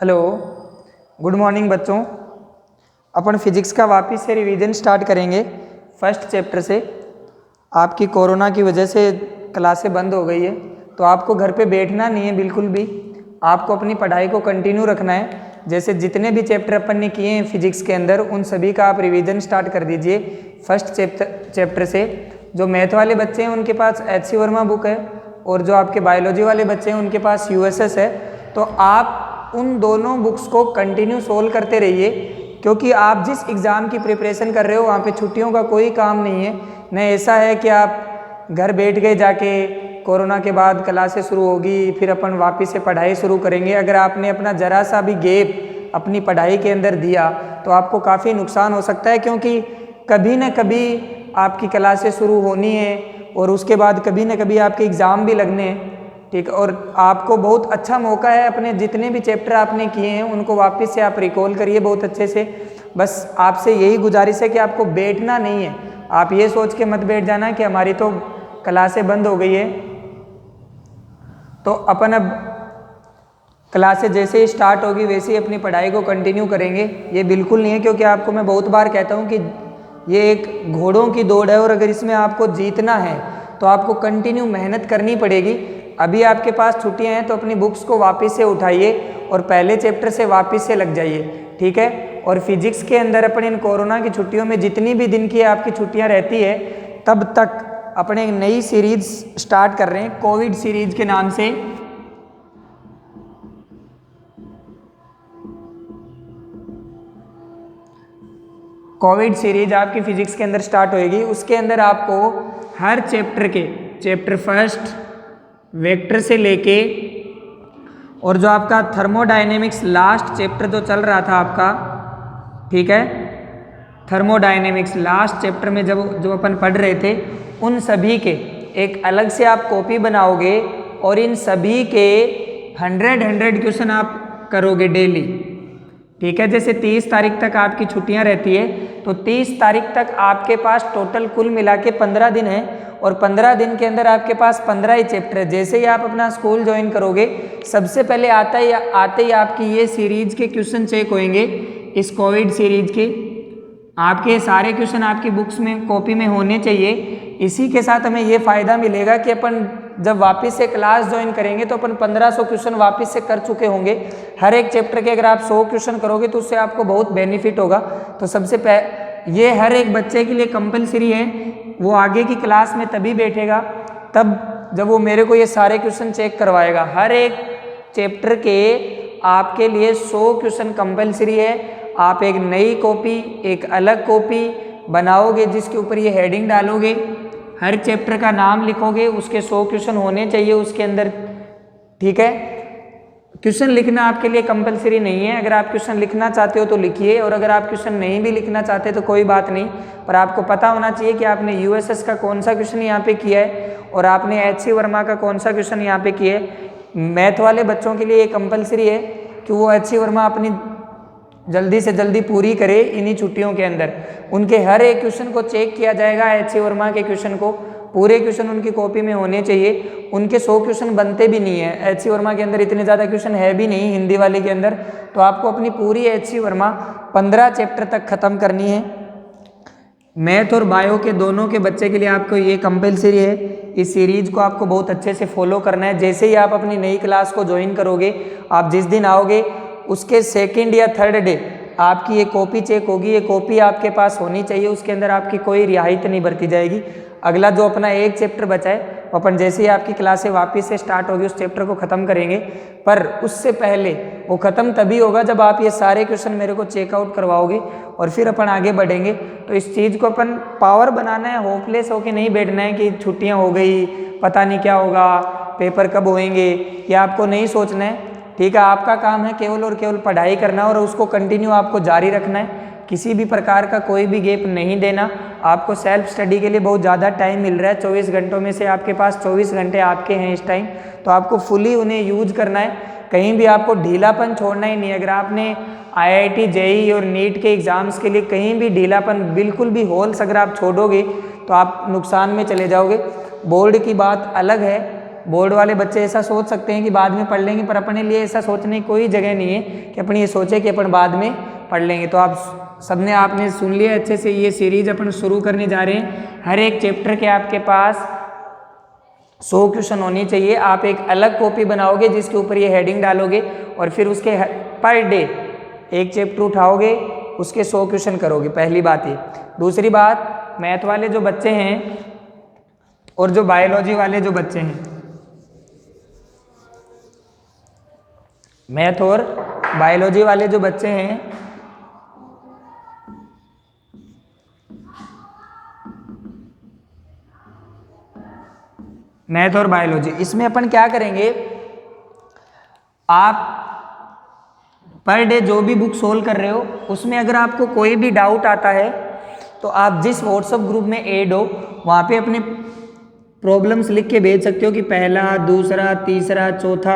Hello, good morning बच्चों। अपन physics का वापस से रिवीजन स्टार्ट करेंगे फर्स्ट चैप्टर से। आपकी कोरोना की वजह से क्लासें बंद हो गई है, तो आपको घर पे बैठना नहीं है बिल्कुल भी। आपको अपनी पढ़ाई को कंटिन्यू रखना है। जैसे जितने भी चैप्टर अपन ने किए हैं फिजिक्स के अंदर, उन सभी का आप रिवीजन स्टार्ट कर दीजिए फर्स्ट चैप्टर से। जो मैथ वाले बच्चे हैं उनके पास HC वर्मा बुक है, और जो आपके बायोलॉजी वाले बच्चे हैं उनके पास USS है। तो आप उन दोनों बुक्स को कंटिन्यू सोल्व करते रहिए, क्योंकि आप जिस एग्ज़ाम की प्रिपरेशन कर रहे हो वहाँ पे छुट्टियों का कोई काम नहीं है। न ऐसा है कि आप घर बैठ गए जाके कोरोना के बाद क्लासें शुरू होगी फिर अपन वापस से पढ़ाई शुरू करेंगे। अगर आपने अपना ज़रा सा भी गैप अपनी पढ़ाई के अंदर दिया तो आपको काफ़ी नुकसान हो सकता है, क्योंकि कभी न कभी आपकी क्लासें शुरू होनी है और उसके बाद कभी न कभी आपके एग्ज़ाम भी लगने हैं। ठीक, और आपको बहुत अच्छा मौका है, अपने जितने भी चैप्टर आपने किए हैं उनको वापस से आप रिकॉल करिए बहुत अच्छे से। बस आपसे यही गुजारिश है कि आपको बैठना नहीं है। आप ये सोच के मत बैठ जाना कि हमारी तो क्लासें बंद हो गई है तो अपन अब क्लासें जैसे ही स्टार्ट होगी वैसे ही अपनी पढ़ाई को कंटिन्यू करेंगे। ये बिल्कुल नहीं है, क्योंकि आपको मैं बहुत बार कहता हूँ कि ये एक घोड़ों की दौड़ है, और अगर इसमें आपको जीतना है तो आपको कंटिन्यू मेहनत करनी पड़ेगी। अभी आपके पास छुट्टियां हैं तो अपनी बुक्स को वापस से उठाइए और पहले चैप्टर से वापस से लग जाइए, ठीक है। और फिजिक्स के अंदर अपने इन कोरोना की छुट्टियों में जितनी भी दिन की आपकी छुट्टियां रहती है तब तक अपने एक नई सीरीज स्टार्ट कर रहे हैं कोविड सीरीज के नाम से। कोविड सीरीज आपकी फिजिक्स के अंदर स्टार्ट होएगी। उसके अंदर आपको हर चैप्टर के चैप्टर फर्स्ट वेक्टर से लेके और जो आपका थर्मोडायनेमिक्स लास्ट चैप्टर जो चल रहा था आपका, ठीक है, थर्मोडायनेमिक्स लास्ट चैप्टर में जब जो अपन पढ़ रहे थे उन सभी के एक अलग से आप कॉपी बनाओगे और इन सभी के 100 क्वेश्चन आप करोगे डेली, ठीक है। जैसे 30 तारीख तक आपकी छुट्टियां रहती है तो 30 तारीख तक आपके पास टोटल कुल मिला के 15 दिन है, और 15 दिन के अंदर आपके पास 15 ही चैप्टर है। जैसे ही आप अपना स्कूल ज्वाइन करोगे सबसे पहले आते ही आपकी ये सीरीज के क्वेश्चन चेक होंगे। इस कोविड सीरीज के आपके सारे क्वेश्चन आपकी बुक्स में कॉपी में होने चाहिए। इसी के साथ हमें ये फ़ायदा मिलेगा कि अपन जब वापस से क्लास ज्वाइन करेंगे तो अपन 1500 क्वेश्चन वापस से कर चुके होंगे। हर एक चैप्टर के अगर आप 100 क्वेश्चन करोगे तो उससे आपको बहुत बेनिफिट होगा। तो सबसे ये हर एक बच्चे के लिए कंपलसरी है। वो आगे की क्लास में तभी बैठेगा तब जब वो मेरे को ये सारे क्वेश्चन चेक करवाएगा। हर एक चैप्टर के आपके लिए 100 क्वेश्चन कंपलसरी है। आप एक नई कॉपी, एक अलग कॉपी बनाओगे जिसके ऊपर ये हेडिंग डालोगे, हर चैप्टर का नाम लिखोगे, उसके 100 क्वेश्चन होने चाहिए उसके अंदर, ठीक है। क्वेश्चन लिखना आपके लिए कंपलसरी नहीं है। अगर आप क्वेश्चन लिखना चाहते हो तो लिखिए, और अगर आप क्वेश्चन नहीं भी लिखना चाहते तो कोई बात नहीं, पर आपको पता होना चाहिए कि आपने USS का कौन सा क्वेश्चन यहाँ पे किया है और आपने HC वर्मा का कौन सा क्वेश्चन यहाँ पे किया है। मैथ वाले बच्चों के लिए ये कंपलसरी है कि वो HC वर्मा अपनी जल्दी से जल्दी पूरी करे इन्हीं छुट्टियों के अंदर। उनके हर एक क्वेश्चन को चेक किया जाएगा। HC वर्मा के क्वेश्चन को पूरे क्वेश्चन उनकी कॉपी में होने चाहिए। उनके 100 क्वेश्चन बनते भी नहीं है। HC वर्मा के अंदर इतने ज़्यादा क्वेश्चन है भी नहीं हिंदी वाले के अंदर। तो आपको अपनी पूरी HC वर्मा 15 चैप्टर तक ख़त्म करनी है। मैथ और बायो के दोनों के बच्चे के लिए आपको ये कंपलसरी है। इस सीरीज को आपको बहुत अच्छे से फॉलो करना है। जैसे ही आप अपनी नई क्लास को ज्वाइन करोगे, आप जिस दिन आओगे उसके सेकेंड या थर्ड डे आपकी ये कॉपी चेक होगी। ये कॉपी आपके पास होनी चाहिए, उसके अंदर आपकी कोई रियायत नहीं बरती जाएगी। अगला जो अपना एक चैप्टर बचा है वो अपन जैसे ही आपकी क्लासें वापस से स्टार्ट होगी उस चैप्टर को ख़त्म करेंगे, पर उससे पहले वो ख़त्म तभी होगा जब आप ये सारे क्वेश्चन मेरे को चेकआउट करवाओगे, और फिर अपन आगे बढ़ेंगे। तो इस चीज़ को अपन पावर बनाना है, होपलेस होके नहीं बैठना है कि छुट्टियाँ हो गई, पता नहीं क्या होगा, पेपर कब होएंगे, ये आपको नहीं सोचना है, ठीक है। आपका काम है केवल और केवल पढ़ाई करना और उसको कंटिन्यू आपको जारी रखना है। किसी भी प्रकार का कोई भी गैप नहीं देना। आपको सेल्फ स्टडी के लिए बहुत ज़्यादा टाइम मिल रहा है। 24 घंटों में से आपके पास 24 घंटे आपके हैं इस टाइम, तो आपको फुली उन्हें यूज करना है। कहीं भी आपको ढीलापन छोड़ना ही नहीं। अगर आपने IIT JEE और नीट के एग्ज़ाम्स के लिए कहीं भी ढीलापन बिल्कुल भी होल्स अगर आप छोड़ोगे तो आप नुकसान में चले जाओगे। बोर्ड की बात अलग है, बोर्ड वाले बच्चे ऐसा सोच सकते हैं कि बाद में पढ़ लेंगे, पर अपने लिए ऐसा सोचने की कोई जगह नहीं है कि अपन ये सोचे कि अपन बाद में पढ़ लेंगे। तो आप सबने आपने सुन लिया अच्छे से, ये सीरीज अपन शुरू करने जा रहे हैं। हर एक चैप्टर के आपके पास 100 क्वेश्चन होनी चाहिए। आप एक अलग कॉपी बनाओगे जिसके ऊपर ये हेडिंग डालोगे और फिर उसके पर डे एक चैप्टर उठाओगे, उसके 100 क्वेश्चन करोगे। पहली बात ये। दूसरी बात, मैथ वाले जो बच्चे हैं और जो बायोलॉजी वाले जो बच्चे हैं, मैथ और बायोलॉजी वाले जो बच्चे हैं, मैथ और बायोलॉजी, इसमें अपन क्या करेंगे, आप पर डे जो भी बुक सोल्व कर रहे हो उसमें अगर आपको कोई भी डाउट आता है तो आप जिस व्हाट्सएप ग्रुप में ऐड हो वहाँ पे अपने प्रॉब्लम्स लिख के भेज सकते हो कि पहला, दूसरा, तीसरा, चौथा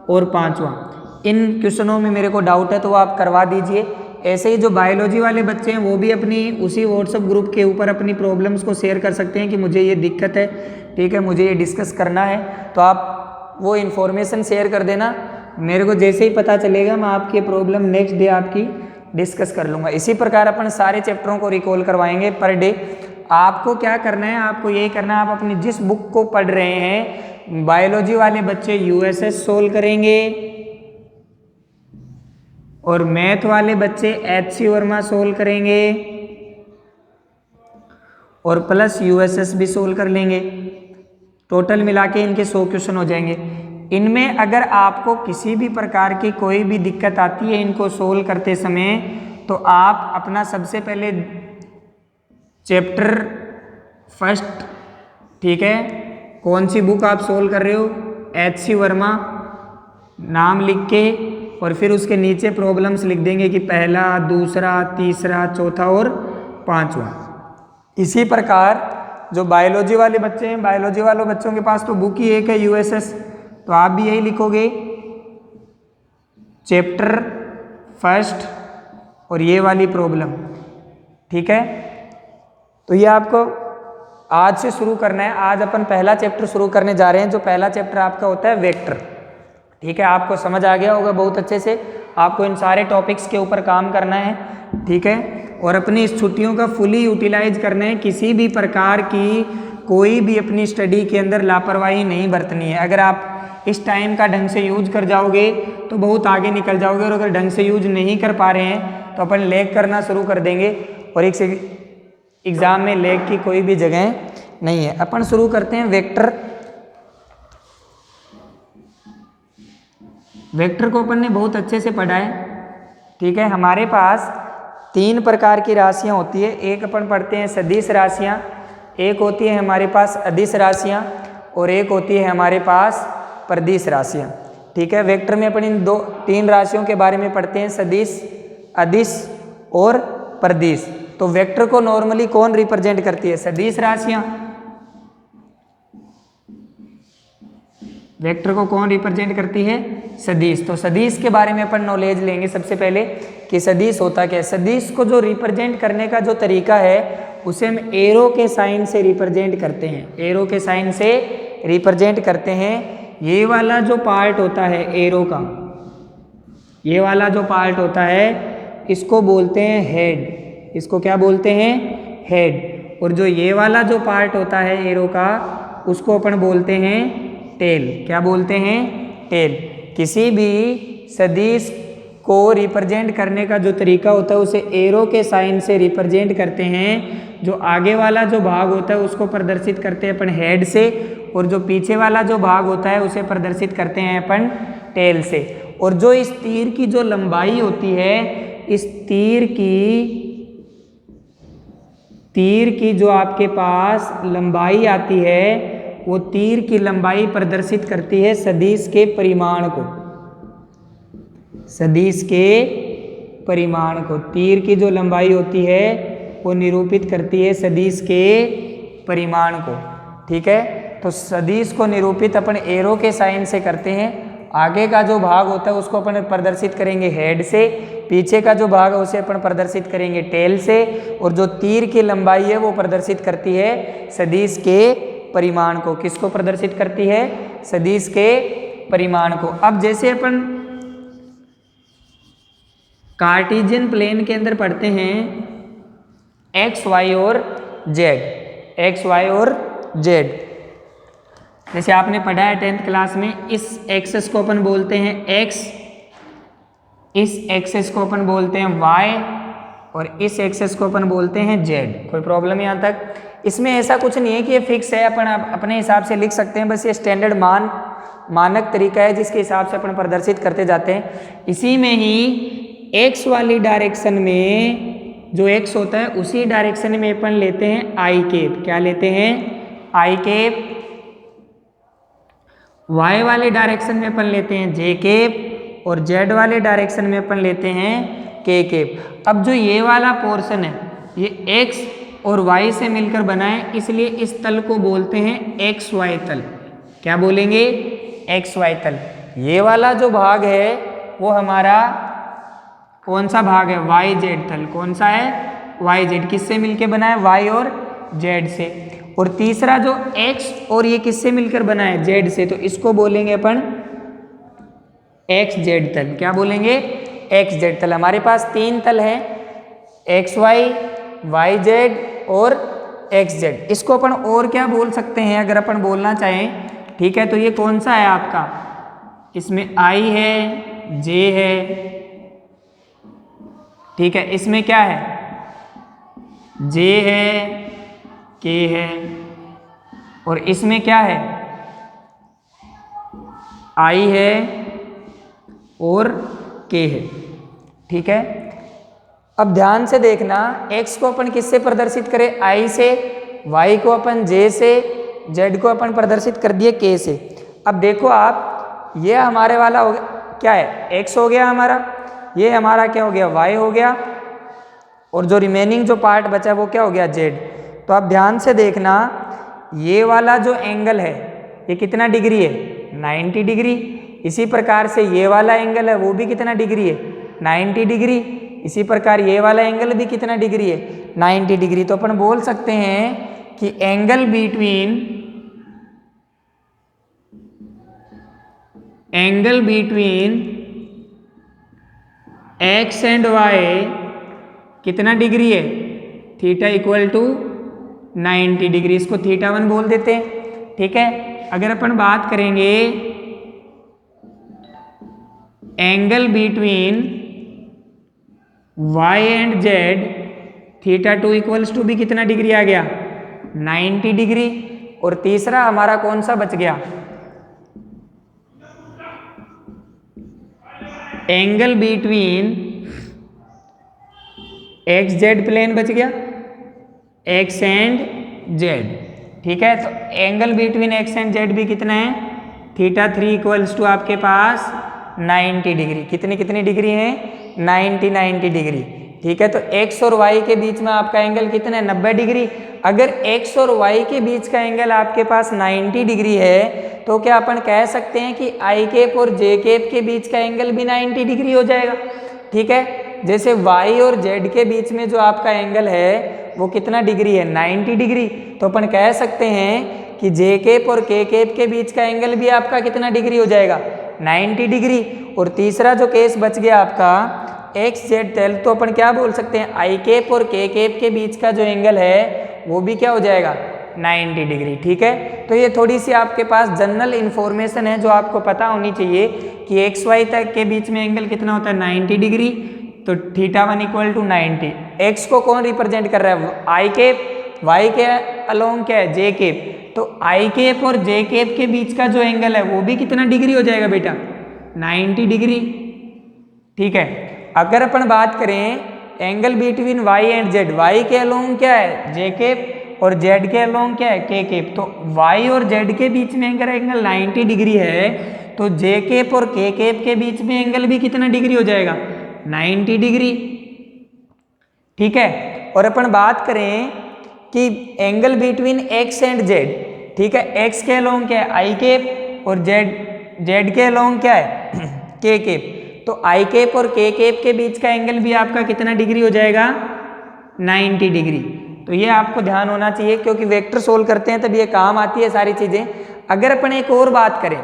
और पांचवा इन क्वेश्चनों में मेरे को डाउट है, तो वो आप करवा दीजिए। ऐसे ही जो बायोलॉजी वाले बच्चे हैं वो भी अपनी उसी व्हाट्सएप ग्रुप के ऊपर अपनी प्रॉब्लम्स को शेयर कर सकते हैं कि मुझे ये दिक्कत है, ठीक है, मुझे ये डिस्कस करना है। तो आप वो इन्फॉर्मेशन शेयर कर देना, मेरे को जैसे ही पता चलेगा मैं आपकी प्रॉब्लम नेक्स्ट डे आपकी डिस्कस कर लूँगा। इसी प्रकार अपन सारे चैप्टरों को रिकॉल करवाएंगे पर डे। आपको क्या करना है, आपको यही करना है, आप अपनी जिस बुक को पढ़ रहे हैं, बायोलॉजी वाले बच्चे यूएसएस सोल्व करेंगे और मैथ वाले बच्चे एचसी वर्मा सोल्व करेंगे और प्लस यूएसएस भी सोल्व कर लेंगे। टोटल मिला के इनके 100 क्वेश्चन हो जाएंगे। इनमें अगर आपको किसी भी प्रकार की कोई भी दिक्कत आती है इनको सोल्व करते समय, तो आप अपना सबसे पहले चैप्टर फर्स्ट, ठीक है, कौन सी बुक आप सोल्व कर रहे हो, एचसी वर्मा नाम लिख के और फिर उसके नीचे प्रॉब्लम्स लिख देंगे कि पहला, दूसरा, तीसरा, चौथा और पांचवा। इसी प्रकार जो बायोलॉजी वाले बच्चे हैं, बायोलॉजी वालों बच्चों के पास तो बुक ही एक है यूएसएस, तो आप भी यही लिखोगे चैप्टर फर्स्ट और ये वाली प्रॉब्लम, ठीक है। तो ये आपको आज से शुरू करना है। आज अपन पहला चैप्टर शुरू करने जा रहे हैं, जो पहला चैप्टर आपका होता है वेक्टर, ठीक है। आपको समझ आ गया होगा बहुत अच्छे से। आपको इन सारे टॉपिक्स के ऊपर काम करना है, ठीक है, और अपनी इस छुट्टियों का फुली यूटिलाइज करना है। किसी भी प्रकार की कोई भी अपनी स्टडी के अंदर लापरवाही नहीं बरतनी है। अगर आप इस टाइम का ढंग से यूज कर जाओगे तो बहुत आगे निकल जाओगे, और अगर ढंग से यूज नहीं कर पा रहे हैं तो अपन लैग करना शुरू कर देंगे, और एक से एग्ज़ाम में लैग की कोई भी जगह नहीं है। अपन शुरू करते हैं वेक्टर। वेक्टर को अपन ने बहुत अच्छे से पढ़ा है, ठीक है। हमारे पास 3 प्रकार की राशियां होती है। एक अपन पढ़ते हैं सदिश राशियां, एक होती है हमारे पास अदिश राशियां, और एक होती है हमारे पास परदिश राशियां, ठीक है। वेक्टर में अपन इन 3 राशियों के बारे में पढ़ते हैं, सदिश, अदिश और परदिश। तो वेक्टर को नॉर्मली कौन रिप्रेजेंट करती है, सदिश राशियां। वेक्टर को कौन रिप्रेजेंट करती है, सदिश। तो सदिश के बारे में अपन नॉलेज लेंगे सबसे पहले कि सदिश होता क्या है। सदिश को जो रिप्रेजेंट करने का जो तरीका है उसे हम एरो के साइन से रिप्रेजेंट करते हैं, एरो के साइन से रिप्रेजेंट करते हैं। ये वाला जो पार्ट होता है एरो का, ये वाला जो पार्ट होता है इसको बोलते हैं हेड, इसको क्या बोलते हैं, हेड। और जो ये वाला जो पार्ट होता है एरो का उसको अपन बोलते हैं टेल। क्या बोलते हैं, टेल। किसी भी सदिश को रिप्रेजेंट करने का जो तरीका होता है उसे एरो के साइन से रिप्रेजेंट करते हैं। जो आगे वाला जो भाग होता है उसको प्रदर्शित करते हैं अपन हेड से, और जो पीछे वाला जो भाग होता है उसे प्रदर्शित करते हैं अपन टेल से। और जो इस तीर की जो लंबाई होती है, इस तीर की जो आपके पास लंबाई आती है, वो तीर की लंबाई प्रदर्शित करती है सदिश के परिमाण को, सदिश के परिमाण को। तीर की जो लंबाई होती है वो निरूपित करती है सदिश के परिमाण को, ठीक है। तो सदिश को निरूपित अपन एरो के साइन से करते हैं। आगे का जो भाग होता है उसको अपन प्रदर्शित करेंगे हेड से, पीछे का जो भाग है उसे अपन प्रदर्शित करेंगे टेल से, और जो तीर की लंबाई है वो प्रदर्शित करती है सदिश के परिमाण को। किसको प्रदर्शित करती है, सदिश के परिमाण को। अब जैसे अपन कार्टेशियन प्लेन के अंदर पढ़ते हैं एक्स वाई और जेड, एक्स वाई और जेड, जैसे आपने पढ़ा है 10th क्लास में, इस एक्सेस को अपन बोलते हैं एक्स, इस एक्सेस को अपन बोलते हैं वाई और इस एक्सेस को अपन बोलते हैं जेड। कोई प्रॉब्लम यहाँ तक? इसमें ऐसा कुछ नहीं है कि ये फिक्स है, अपन अपने हिसाब से लिख सकते हैं, बस ये स्टैंडर्ड मानक तरीका है जिसके हिसाब से अपन प्रदर्शित करते जाते हैं। इसी में ही एक्स वाली डायरेक्शन में जो एक्स होता है उसी डायरेक्शन में अपन लेते हैं आई केप। क्या लेते हैं? आई केप। वाई वाले डायरेक्शन में अपन लेते हैं जे केप और जेड वाले डायरेक्शन में अपन लेते हैं के केप। अब जो ये वाला पोर्शन है ये एक्स और वाई से मिलकर बना है, इसलिए इस तल को बोलते हैं एक्स वाई तल। क्या बोलेंगे? एक्स वाई तल। ये वाला जो भाग है वो हमारा कौन सा भाग है? वाई जेड तल। कौन सा है? Y Z. किससे मिलकर बना है? वाई और जेड से। और तीसरा जो एक्स और ये किससे मिलकर बना है? जेड से, तो इसको बोलेंगे अपन एक्स जेड तल। क्या बोलेंगे? एक्स जेड तल। हमारे पास 3 तल है, एक्स वाई, वाई जेड और एक्स जेड। इसको अपन और क्या बोल सकते हैं अगर अपन बोलना चाहें? ठीक है, तो ये कौन सा है आपका? इसमें आई है, जे है, ठीक है, इसमें क्या है? जे है, के है, और इसमें क्या है? आई है और के है। ठीक है, अब ध्यान से देखना, x को अपन किससे प्रदर्शित करें? i से, y को अपन j से, z को अपन प्रदर्शित कर दिए k से। अब देखो आप, ये हमारे वाला हो गया, क्या है? x हो गया हमारा, ये हमारा क्या हो गया? y हो गया, और जो रिमेनिंग जो पार्ट बचा वो क्या हो गया? z। तो आप ध्यान से देखना, ये वाला जो एंगल है ये कितना डिग्री है? 90 डिग्री। इसी प्रकार से ये वाला एंगल है वो भी कितना डिग्री है? 90 डिग्री। इसी प्रकार ये वाला एंगल भी कितना डिग्री है? 90 डिग्री। तो अपन बोल सकते हैं कि angle between X and Y कितना डिग्री है? Theta equal to 90 degree. इसको θ1 बोल देते हैं। ठीक है, अगर अपन बात करेंगे angle between y and z, θ2 equals to भी कितना डिग्री आ गया? 90 डिग्री। और तीसरा हमारा कौन सा बच गया? Angle between X Z plane बच गया, एक्स एंड जेड। ठीक है, तो angle between X and Z भी कितना है? θ3 इक्वल्स टू आपके पास 90 डिग्री। कितनी डिग्री है? 90 डिग्री। ठीक है, तो x और y के बीच में आपका एंगल कितना है? 90 डिग्री। अगर x और y के बीच का एंगल आपके पास 90 डिग्री है तो क्या अपन कह सकते हैं कि i केप और j केप के बीच का एंगल भी 90 डिग्री हो जाएगा? ठीक है, जैसे y और z के बीच में जो आपका एंगल है वो कितना डिग्री है? 90 डिग्री। तो अपन कह सकते हैं कि j केप और k केप के बीच का एंगल भी आपका कितना डिग्री हो जाएगा? 90 डिग्री। और तीसरा जो केस बच गया आपका एक्स जेड तल, तो अपन क्या बोल सकते हैं? आई केप और के केप के बीच का जो एंगल है वो भी क्या हो जाएगा? 90 डिग्री। ठीक है, तो ये थोड़ी सी आपके पास जनरल इंफॉर्मेशन है जो आपको पता होनी चाहिए कि एक्स वाई तक के बीच में एंगल कितना होता है? 90 डिग्री। तो θ1 इक्वल टू 90। एक्स को कौन रिप्रेजेंट कर रहा है? I cap. वाई के अलोंग क्या है? J cap. तो आई केप और जे केप के बीच का जो एंगल है वो भी कितना डिग्री हो जाएगा बेटा? 90 डिग्री। ठीक है, अगर अपन बात करें angle between Y and Z, Y के अलोंग क्या है? जे केप, और जेड के अलोंग क्या है? के केप। तो वाई और जेड के बीच में अगर एंगल 90 डिग्री है तो जे केप और के केप के बीच में एंगल भी कितना डिग्री हो जाएगा? 90 डिग्री। ठीक है, और अपन बात करें कि angle between X and Z, ठीक है, एक्स के अलोंग क्या है? आई केप, और जेड के अलोंग क्या है? के केप। तो आई केप और के केप के बीच का एंगल भी आपका कितना डिग्री हो जाएगा? 90 डिग्री। तो ये आपको ध्यान होना चाहिए क्योंकि वेक्टर सोल्व करते हैं तब ये काम आती है सारी चीज़ें। अगर अपन एक और बात करें,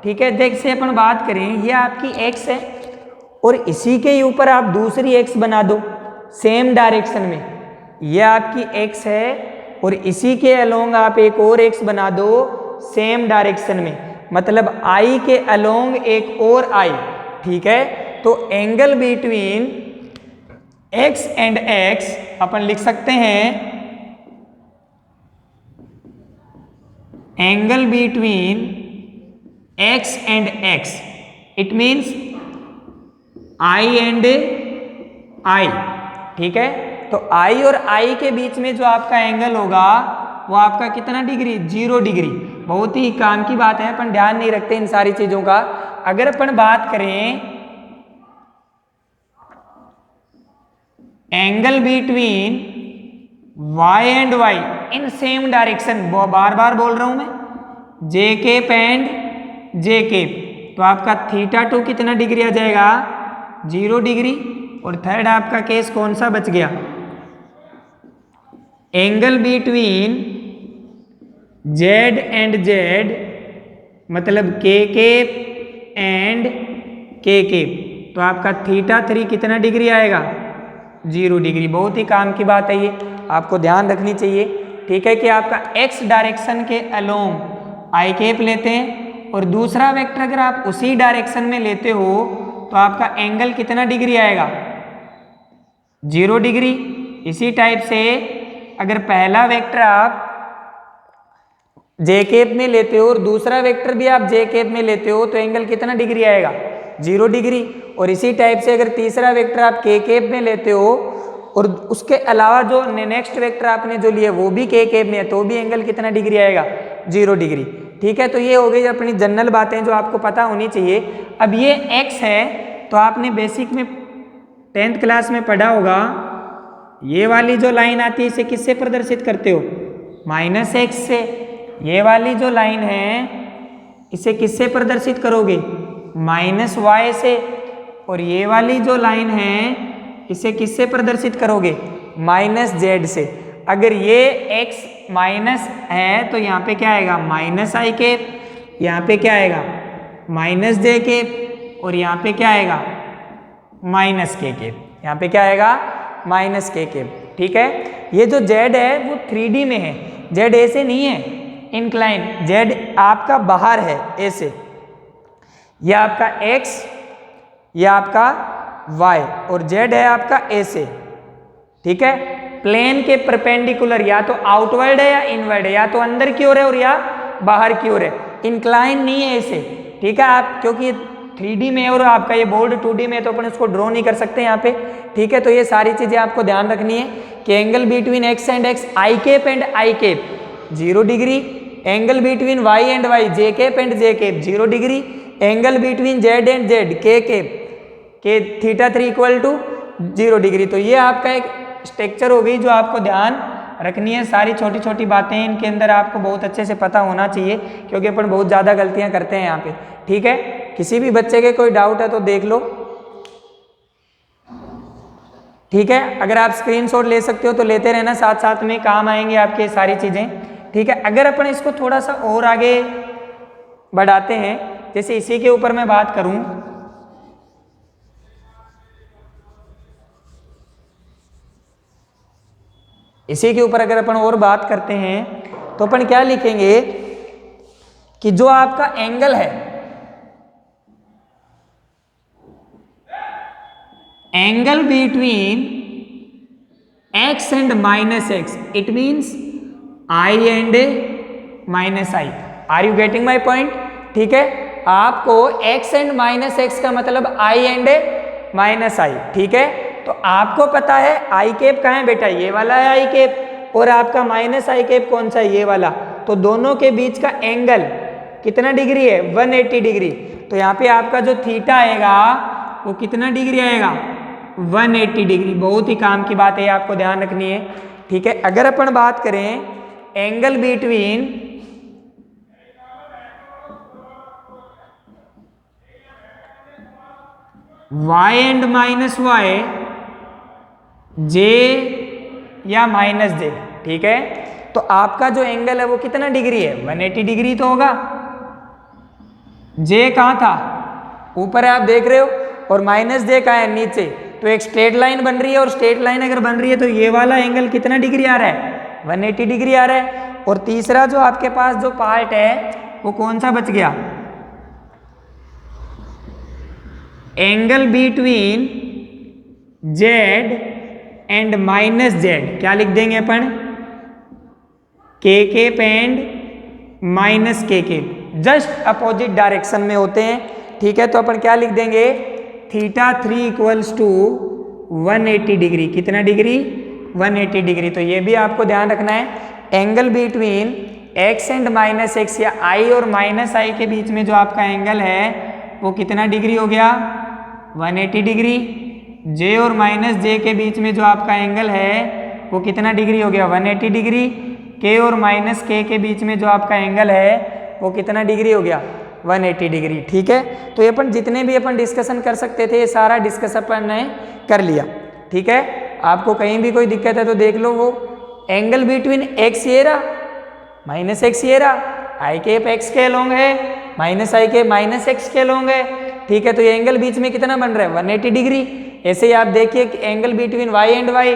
ठीक है, जैसे अपन बात करें ये आपकी x है और इसी के ऊपर आप दूसरी x बना दो सेम डायरेक्शन में, ये आपकी x है और इसी के अलोंग आप एक और x बना दो सेम डायरेक्शन में, मतलब I के अलोंग एक और I, ठीक है। तो angle between x and x अपन लिख सकते हैं angle between x and x, it means I and I, ठीक है। तो I और I के बीच में जो आपका एंगल होगा वो आपका कितना डिग्री, 0 डिग्री। बहुत ही काम की बात है, अपन ध्यान नहीं रखते इन सारी चीजों का। अगर अपन बात करें angle between y and y in same direction, बार बार बोल रहा हूं मैं, J cap and J cap, तो आपका θ2 कितना डिग्री आ जाएगा, 0 डिग्री। और थर्ड आपका केस कौन सा बच गया, angle between z and z, मतलब k cap and k cap, तो आपका θ3 कितना डिग्री आएगा, 0 डिग्री। बहुत ही काम की बात है, ये आपको ध्यान रखनी चाहिए, ठीक है, कि आपका x डायरेक्शन के अलोंग आई केप लेते हैं और दूसरा वेक्टर अगर आप उसी डायरेक्शन में लेते हो तो आपका एंगल कितना डिग्री आएगा, 0 डिग्री। इसी टाइप से अगर पहला वेक्टर आप जे केप में लेते हो और दूसरा वेक्टर भी आप जे केप में लेते हो तो एंगल कितना डिग्री आएगा, 0 डिग्री। और इसी टाइप से अगर तीसरा वेक्टर आप के केप में लेते हो और उसके अलावा जो नेक्स्ट वेक्टर आपने जो लिया वो भी के केप में है तो भी एंगल कितना डिग्री आएगा, 0 डिग्री, ठीक है। तो ये हो गई अपनी जनरल बातें जो आपको पता होनी चाहिए। अब ये x है तो आपने बेसिक में 10th क्लास में पढ़ा होगा, ये वाली जो लाइन आती है इसे किससे प्रदर्शित करते हो, -x से। ये वाली जो लाइन है इसे किससे प्रदर्शित करोगे, -y से। और ये वाली जो लाइन है इसे किससे प्रदर्शित करोगे, -z से। अगर ये x माइनस है तो यहाँ पे क्या आएगा, -i केप, यहाँ पे क्या आएगा, -j केप, और यहाँ पे क्या आएगा, -k केप, यहाँ पे क्या आएगा, -k केप, ठीक है। ये जो z है वो 3D में है, z ऐसे नहीं है इंक्लाइन, z आपका बाहर है ऐसे, ये आपका x, ये आपका y और z है आपका ऐसे, ठीक है। प्लेन के परपेंडिकुलर, या तो आउटवर्ड है या इनवर्ड है, या तो अंदर की ओर है और या बाहर की ओर है, इंक्लाइन नहीं है ऐसे, ठीक है। आप क्योंकि 3D में और आपका ये बोर्ड 2D में है तो अपन इसको ड्रॉ नहीं कर सकते यहाँ पे, ठीक है। तो ये सारी चीजें आपको ध्यान रखनी है कि angle between x and x, I cap and I cap 0 degree, angle between y and y, J cap and J cap 0 degree, angle between z and z, K cap के θ3 = 0 डिग्री। तो ये आपका एक स्ट्रक्चर हो गई जो आपको ध्यान रखनी है। सारी छोटी छोटी बातें इनके अंदर आपको बहुत अच्छे से पता होना चाहिए क्योंकि अपन बहुत ज़्यादा गलतियां करते हैं यहाँ पे, ठीक है। किसी भी बच्चे के कोई डाउट है तो देख लो, ठीक है। अगर आप स्क्रीनशॉट ले सकते हो तो लेते रहना, साथ साथ में काम आएंगे आपके सारी चीज़ें, ठीक है। अगर अपन इसको थोड़ा सा और आगे बढ़ाते हैं, जैसे इसी के ऊपर मैं बात करूं, इसी के ऊपर अगर अपन और बात करते हैं तो अपन क्या लिखेंगे कि जो आपका एंगल है, angle between x and -x, it means I and -i। Are you getting my point, ठीक है। आपको x एंड -x का मतलब I एंड -i, ठीक है। तो आपको पता है आई केप कहाँ है बेटा, ये वाला है आई केप, और आपका -i केप कौन सा है, ये वाला। तो दोनों के बीच का एंगल कितना डिग्री है, 180 डिग्री। तो यहाँ पे आपका जो थीटा आएगा वो कितना डिग्री आएगा, 180 डिग्री। बहुत ही काम की बात है, आपको ध्यान रखनी है, ठीक है। अगर अपन बात करें angle between y and -y, j या -j, ठीक है। तो आपका जो एंगल है वो कितना डिग्री है, 180 डिग्री तो होगा। जे कहाँ था, ऊपर है आप देख रहे हो, और माइनस जे कहाँ है, नीचे। तो एक स्ट्रेट लाइन बन रही है, और स्ट्रेट लाइन अगर बन रही है तो ये वाला एंगल कितना डिग्री आ रहा है, 180 डिग्री आ रहा है। और तीसरा जो आपके पास जो पार्ट है वो कौन सा बच गया, angle between Z and minus Z, क्या लिख देंगे अपन, के केप एंड माइनस के केप, जस्ट अपोजिट डायरेक्शन में होते हैं, ठीक है। तो अपन क्या लिख देंगे, थीटा 3 इक्वल्स टू 180 डिग्री, कितना डिग्री, 180 डिग्री। तो ये भी आपको ध्यान रखना है, angle between x and minus x, या i और माइनस i के बीच में जो आपका एंगल है वो कितना डिग्री हो गया, 180 डिग्री। j और माइनस j के बीच में जो आपका एंगल है वो कितना डिग्री हो गया, 180 डिग्री। k और माइनस k के बीच में जो आपका एंगल है वो कितना डिग्री हो गया, 180 डिग्री, ठीक है। तो ये अपन जितने भी अपन डिस्कशन कर सकते थे ये सारा डिस्कस अपन ने कर लिया, ठीक है। आपको कहीं भी कोई दिक्कत है तो देख लो। वो एंगल बिटवीन x ये रहा, माइनस एक्स ये रहा, आई केप एक्स के लॉन्ग है, माइनस आई केप माइनस एक्स के लॉन्ग है, ठीक है। तो ये एंगल बीच में कितना बन रहा है, 180 डिग्री। ऐसे ही आप देखिए कि angle between y and y,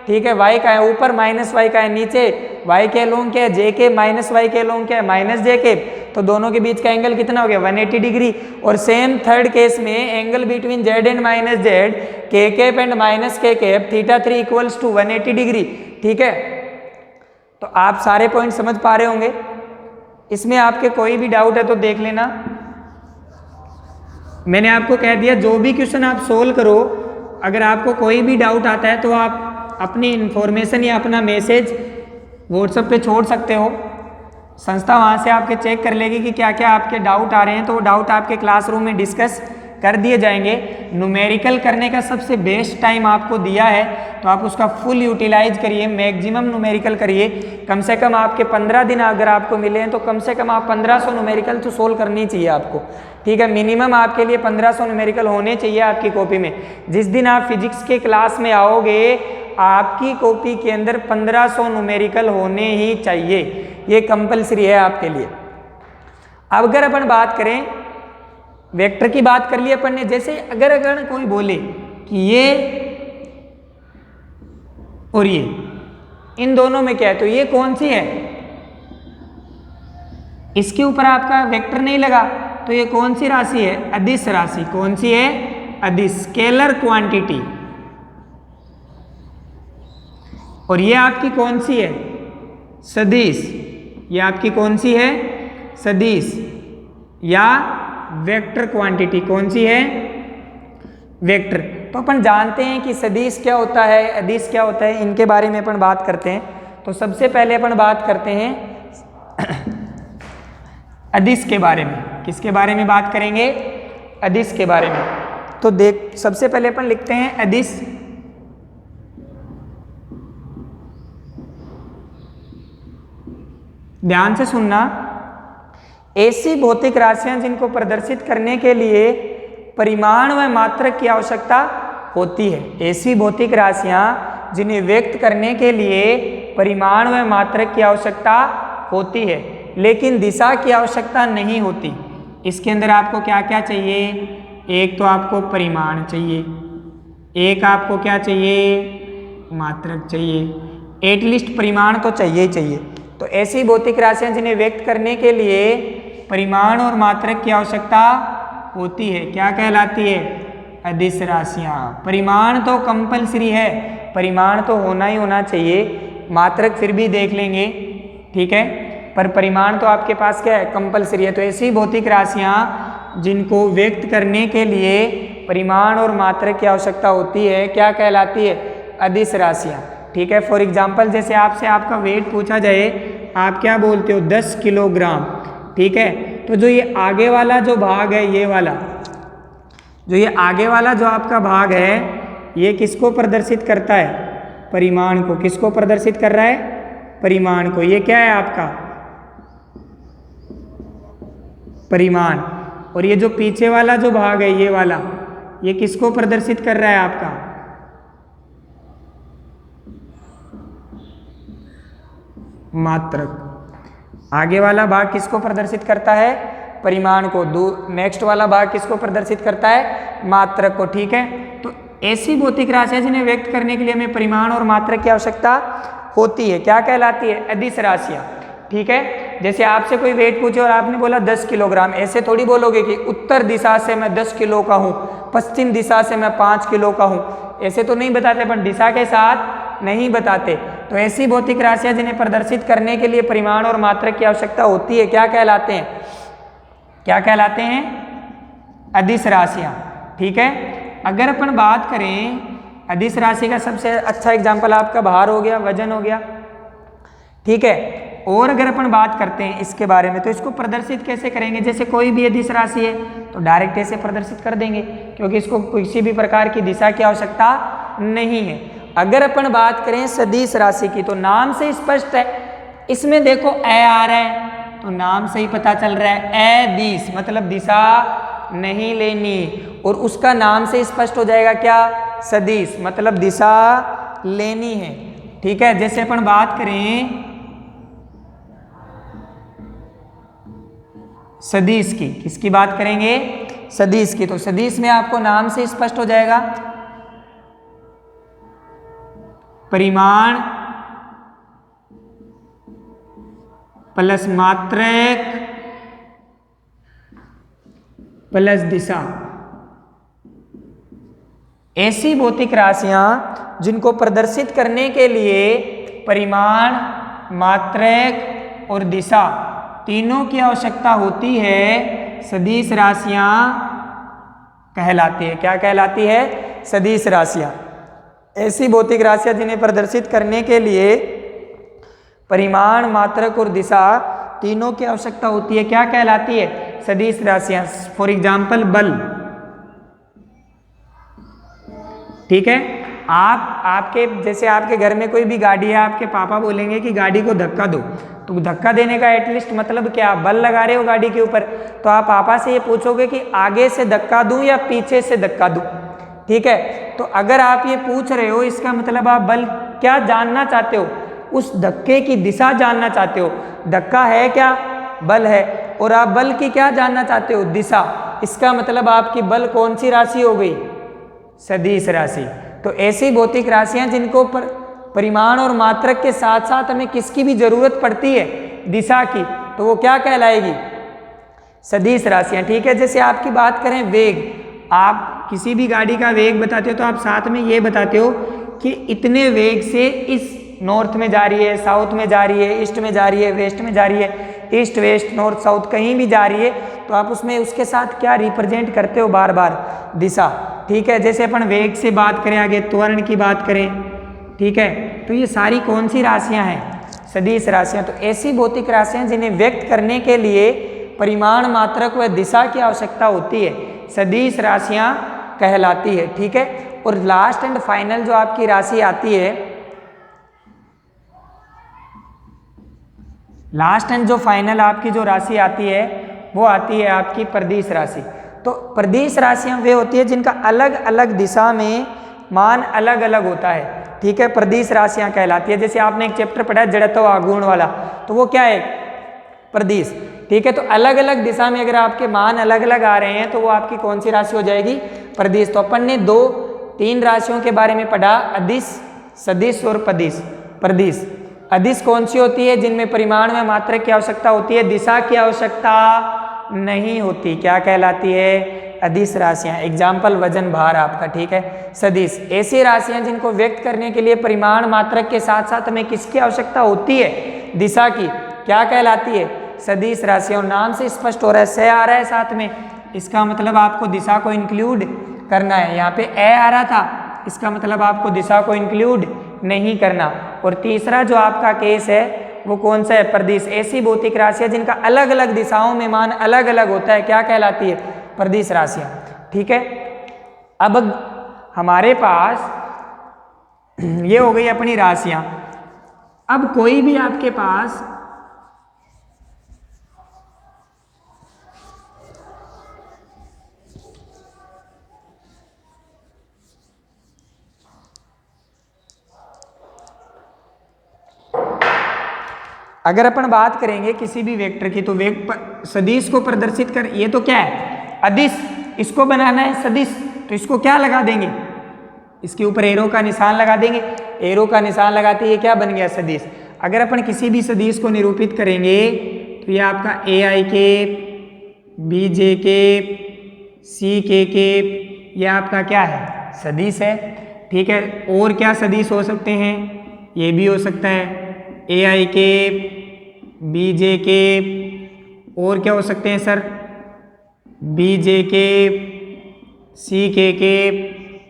ठीक है, y का है ऊपर, माइनस y का है नीचे, y के लॉन्ग क्या है, j के, माइनस y के लॉन्ग क्या है, माइनस j के। तो दोनों के बीच का एंगल कितना हो गया, 180 डिग्री। और सेम थर्ड केस में angle between z and minus z, k cap and minus k cap, theta 3 equals to 180 degree, ठीक है। तो आप सारे पॉइंट समझ पा रहे होंगे। इसमें आपके कोई भी डाउट है तो देख लेना। मैंने आपको कह दिया जो भी क्वेश्चन आप सोल्व करो, अगर आपको कोई भी डाउट आता है तो आप अपनी इन्फॉर्मेशन या अपना मैसेज व्हाट्सएप पे छोड़ सकते हो। संस्था वहाँ से आपके चेक कर लेगी कि क्या क्या आपके डाउट आ रहे हैं, तो वो डाउट आपके क्लासरूम में डिस्कस कर दिए जाएंगे। न्यूमेरिकल करने का सबसे बेस्ट टाइम आपको दिया है, तो आप उसका फुल यूटिलाइज करिए, मैक्सिमम न्यूमेरिकल करिए। कम से कम आपके 15 दिन अगर आपको मिले हैं तो कम से कम आप 1500 न्यूमेरिकल तो सोल्व करनी चाहिए आपको, ठीक है। मिनिमम आपके लिए 1500 न्यूमेरिकल होने चाहिए आपकी कॉपी में। जिस दिन आप फिजिक्स के क्लास में आओगे आपकी कॉपी के अंदर 1500 न्यूमेरिकल होने ही चाहिए, ये कंपलसरी है आपके लिए। अब अगर अपन बात करें, वेक्टर की बात कर ली अपन ने, जैसे अगर कोई बोले कि ये और ये इन दोनों में क्या है, तो ये कौन सी है, इसके ऊपर आपका वेक्टर नहीं लगा, तो ये कौन सी राशि है, अदिश राशि। कौन सी है, अदिश, स्केलर क्वांटिटी। और ये आपकी कौन सी है, सदिश। ये आपकी कौन सी है, सदिश या वेक्टर क्वांटिटी। कौन सी है, वेक्टर। तो अपन जानते हैं कि सदिश क्या होता है, अदिश क्या होता है, इनके बारे में अपन बात करते हैं। तो सबसे पहले अपन बात करते हैं अदिश के बारे में। किसके बारे में बात करेंगे, अदिश के बारे में। तो देख, सबसे पहले अपन लिखते हैं अदिश। ध्यान से सुनना, ऐसी भौतिक राशियां जिनको प्रदर्शित करने के लिए परिमाण व मात्रक की आवश्यकता होती है। ऐसी भौतिक राशियां जिन्हें व्यक्त करने के लिए परिमाण व मात्रक की आवश्यकता होती है, लेकिन दिशा की आवश्यकता नहीं होती। इसके अंदर आपको क्या क्या चाहिए, एक तो आपको परिमाण चाहिए, एक आपको क्या चाहिए, मात्रक चाहिए, एटलीस्ट परिमाण तो चाहिए ही चाहिए। तो ऐसी भौतिक राशियां जिन्हें व्यक्त करने के लिए परिमाण और मात्रक की आवश्यकता होती है, क्या कहलाती है, अदिश राशियां। परिमाण तो कंपलसरी है, परिमाण तो होना ही होना चाहिए, मात्रक फिर भी देख लेंगे, ठीक है, पर परिमाण तो आपके पास क्या है, कंपलसरी है। तो ऐसी भौतिक राशियां जिनको व्यक्त करने के लिए परिमाण और मात्रक की आवश्यकता होती है, क्या कहलाती है, अदिश राशियां, ठीक है। फॉर एग्जाम्पल, जैसे आपसे आपका वेट पूछा जाए, आप क्या बोलते हो, 10 किलोग्राम, ठीक है। तो जो ये आगे वाला जो भाग है, ये वाला जो ये आगे वाला जो आपका भाग है, ये किसको प्रदर्शित करता है, परिमाण को। किसको प्रदर्शित कर रहा है, परिमाण को। ये क्या है आपका, परिमाण। और ये जो पीछे वाला जो भाग है, ये वाला, ये किसको प्रदर्शित कर रहा है आपका, मात्रक। आगे वाला भाग किसको प्रदर्शित करता है? परिमाण को। नेक्स्ट वाला भाग किसको प्रदर्शित करता है? मात्रक को। ठीक है, तो ऐसी भौतिक राशियां जिन्हें व्यक्त करने के लिए हमें परिमाण और मात्रक की आवश्यकता होती है, क्या कहलाती है? अदिश राशियां। ठीक है, जैसे आपसे कोई वेट पूछे और आपने बोला 10 किलोग्राम, ऐसे थोड़ी बोलोगे कि उत्तर दिशा से मैं 10 किलो का हूँ, पश्चिम दिशा से मैं 5 किलो का हूँ, ऐसे तो नहीं बताते, पर दिशा के साथ नहीं बताते। तो ऐसी भौतिक राशियां जिन्हें प्रदर्शित करने के लिए परिमाण और मात्रक की आवश्यकता होती है, क्या कहलाते हैं? क्या कहलाते हैं? अदिश राशियां। ठीक है, अगर अपन बात करें अदिश राशि का सबसे अच्छा एग्जाम्पल आपका भार हो गया, वजन हो गया। ठीक है, और अगर अपन बात करते हैं इसके बारे में, तो इसको प्रदर्शित कैसे करेंगे? जैसे कोई भी अदिश राशि है तो डायरेक्ट ऐसे प्रदर्शित कर देंगे, क्योंकि इसको किसी भी प्रकार की दिशा की आवश्यकता नहीं है। अगर अपन बात करें सदिश राशि की, तो नाम से स्पष्ट है, इसमें देखो ए आ रहा है, तो नाम से ही पता चल रहा है अदिश, मतलब दिशा नहीं लेनी, और उसका नाम से स्पष्ट हो जाएगा क्या? सदिश, मतलब दिशा लेनी है। ठीक है, जैसे अपन बात करें सदिश की, किसकी बात करेंगे? सदिश की। तो सदिश में आपको नाम से स्पष्ट हो जाएगा, परिमाण प्लस मात्रक प्लस दिशा। ऐसी भौतिक राशियां जिनको प्रदर्शित करने के लिए परिमाण, मात्रक और दिशा तीनों की आवश्यकता होती है, सदिश राशियां कहलाती है। क्या कहलाती है? सदिश राशियां। ऐसी भौतिक राशियां जिन्हें प्रदर्शित करने के लिए परिमाण, मात्रक और दिशा तीनों की आवश्यकता होती है, क्या कहलाती है? सदिश राशियां। फॉर एग्जाम्पल बल। ठीक है, आपके जैसे आपके घर में कोई भी गाड़ी है, आपके पापा बोलेंगे कि गाड़ी को धक्का दो, तो धक्का देने का एटलीस्ट मतलब क्या? बल लगा रहे हो गाड़ी के ऊपर, तो आप पापा से ये पूछोगे कि आगे से धक्का दूं या पीछे से धक्का दूं। ठीक है, तो अगर आप ये पूछ रहे हो, इसका मतलब आप बल क्या जानना चाहते हो? उस धक्के की दिशा जानना चाहते हो। धक्का है क्या? बल है, और आप बल की क्या जानना चाहते हो? दिशा। इसका मतलब आपकी बल कौन सी राशि हो गई? सदिश राशि। तो ऐसी भौतिक राशियां जिनको परिमाण और मात्रक के साथ साथ हमें किसकी भी जरूरत पड़ती है? दिशा की, तो वो क्या कहलाएगी? सदिश राशियां। ठीक है, जैसे आपकी बात करें वेग, आप किसी भी गाड़ी का वेग बताते हो तो आप साथ में ये बताते हो कि इतने वेग से इस नॉर्थ में जा रही है, साउथ में जा रही है, ईस्ट में जा रही है, वेस्ट में जा रही है, ईस्ट वेस्ट नॉर्थ साउथ कहीं भी जा रही है, तो आप उसमें उसके साथ क्या रिप्रेजेंट करते हो? बार बार दिशा। ठीक है, जैसे अपन वेग से बात करें, आगे त्वरण की बात करें, ठीक है, तो ये सारी कौन सी राशियां हैं? सदिश राशियां। तो ऐसी भौतिक राशियां जिन्हें व्यक्त करने के लिए परिमाण, मात्रक व दिशा की आवश्यकता होती है, सदिश राशियां कहलाती है। ठीक है, और लास्ट एंड फाइनल जो आपकी राशि आती है, लास्ट एंड जो फाइनल आपकी जो राशि आती है वो आती है आपकी प्रदिश राशि। तो प्रदिश राशियां वे होती है जिनका अलग अलग दिशा में मान अलग अलग होता है। ठीक है, प्रदिश राशियां कहलाती है। जैसे आपने एक चैप्टर पढ़ा है जड़त्व आघूर्ण वाला, तो वो क्या है? प्रदिश। ठीक है, तो अलग अलग दिशा में अगर आपके मान अलग अलग आ रहे हैं तो वो आपकी कौन सी राशि हो जाएगी? प्रदिश। तो अपन ने 3 राशियों के बारे में पढ़ा, अदिश, सदिश और प्रदिश। अदिश कौन सी होती है? जिनमें परिमाण में मात्रक की आवश्यकता होती है, दिशा की आवश्यकता नहीं होती। क्या कहलाती है? अदिश राशियां। एग्जाम्पल वजन, भार आपका। ठीक है, सदिश ऐसी राशियां जिनको व्यक्त करने के लिए परिमाण, मात्रक के साथ साथ हमें किसकी आवश्यकता होती है? दिशा की। क्या कहलाती है? सदिश राशियां। और नाम से स्पष्ट हो रहा है, से आ रहा है साथ में, इसका मतलब आपको दिशा को इंक्लूड करना है। यहाँ पे ए आ रहा था, इसका मतलब आपको दिशा को इंक्लूड नहीं करना। और तीसरा जो आपका केस है वो कौन सा है? प्रदिश। ऐसी भौतिक राशियां जिनका अलग अलग दिशाओं में मान अलग अलग होता है, क्या कहलाती है? प्रदिश राशियां। ठीक है, अब हमारे पास ये हो गई अपनी राशियां। अब कोई भी आपके पास अगर अपन बात करेंगे किसी भी वेक्टर की, तो सदिश को प्रदर्शित कर, ये तो क्या है अदिश, इसको बनाना है सदिश, तो इसको क्या लगा देंगे, इसके ऊपर एरो का निशान लगा देंगे। एरो का निशान लगाते ये क्या बन गया सदिश। अगर अपन किसी भी सदिश को निरूपित करेंगे तो ये आपका ए आई के, बी जे के, सी के, ये आपका क्या है सदिश है। ठीक है, और क्या सदिश हो सकते हैं, ये भी हो सकता है ए आई के, बी जे के, और क्या हो सकते हैं सर, बी जे के, सी के,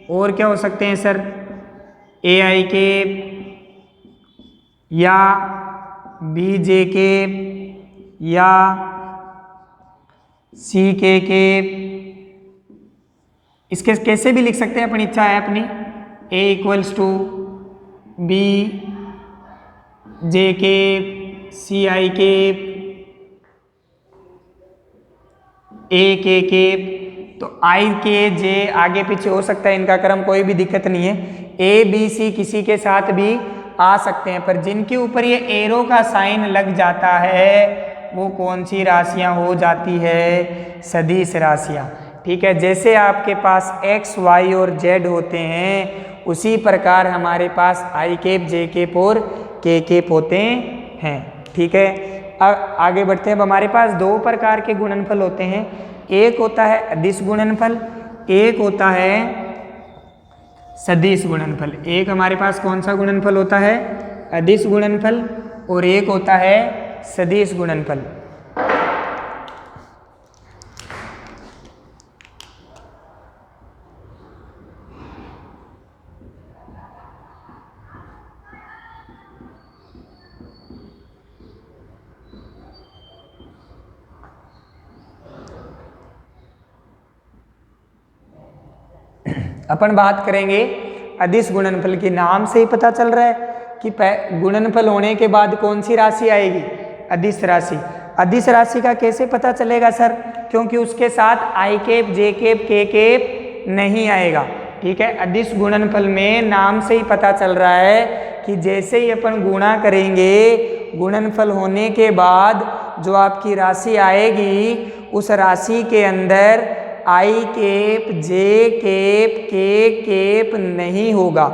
और क्या हो सकते हैं सर, ए आई के या बी जे के या सी के। इसके कैसे भी लिख सकते हैं, अपनी इच्छा है अपनी, ए इक्वल्स टू बी जे के, सी आई के, ए के, तो आई के जे आगे पीछे हो सकता है, इनका क्रम कोई भी दिक्कत नहीं है। ए बी सी किसी के साथ भी आ सकते हैं, पर जिनके ऊपर ये एरो का साइन लग जाता है वो कौन सी राशियां हो जाती है, सदिश राशियां। ठीक है, जैसे आपके पास एक्स वाई और जेड होते हैं उसी प्रकार हमारे पास आई केप, जे केप और के केप होते हैं। ठीक है, अब आगे बढ़ते हैं। अब हमारे पास दो प्रकार के गुणनफल होते हैं, एक होता है अदिश गुणनफल, एक होता है सदिश गुणनफल। एक हमारे पास कौन सा गुणनफल होता है, अदिश गुणनफल, और एक होता है सदिश गुणनफल। अपन बात करेंगे अदिश गुणनफल की। नाम से ही पता चल रहा है कि गुणनफल होने के बाद कौन सी राशि आएगी, अदिश राशि। अदिश राशि का कैसे पता चलेगा सर, क्योंकि उसके साथ आई केप, जे केप, के केप नहीं आएगा। ठीक है, अदिश गुणनफल में नाम से ही पता चल रहा है कि जैसे ही अपन गुणा करेंगे, गुणनफल होने के बाद जो आपकी राशि आएगी उस राशि के अंदर आई केप, जे केप, के केप नहीं होगा,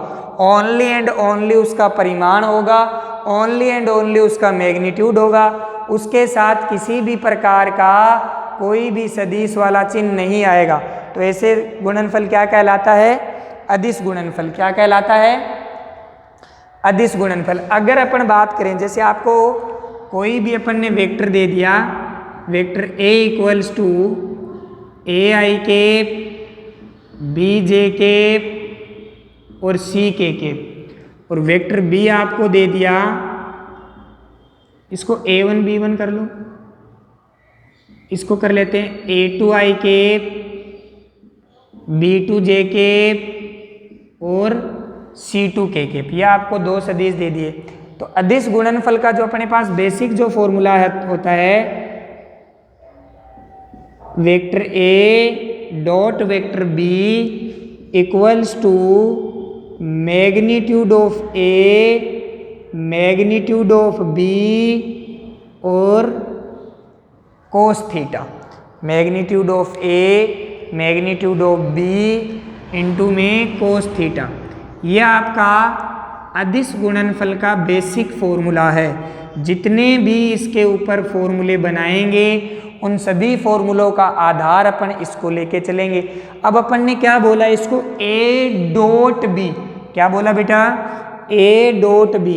ओनली एंड ओनली उसका परिमाण होगा, ओनली एंड ओनली उसका मैग्नीट्यूड होगा। उसके साथ किसी भी प्रकार का कोई भी सदिश वाला चिन्ह नहीं आएगा। तो ऐसे गुणनफल क्या कहलाता है, अदिश गुणनफल। क्या कहलाता है, अदिश गुणनफल। अगर अपन बात करें, जैसे आपको कोई भी अपन ने वेक्टर दे दिया, vector A equals to A I cap, B J cap और सी के केप, और वेक्टर बी आपको दे दिया, इसको A1 B1 कर लो, इसको कर लेते हैं A2 आई केप, B2 जे केप और C2 के केप। यह आपको दो सदिश दे दिए। तो अदिश गुणनफल का जो अपने पास बेसिक जो फॉर्मूला होता है, vector A dot vector B equals to magnitude of A, magnitude of B और cos theta. Magnitude of A, magnitude of B into में कोस थीटा। यह आपका अदिश गुणनफल का बेसिक फॉर्मूला है। जितने भी इसके ऊपर फॉर्मूले बनाएंगे उन सभी फॉर्मूलों का आधार अपन इसको लेके चलेंगे। अब अपन ने क्या बोला, इसको ए डॉट बी, क्या बोला बेटा, ए डॉट बी।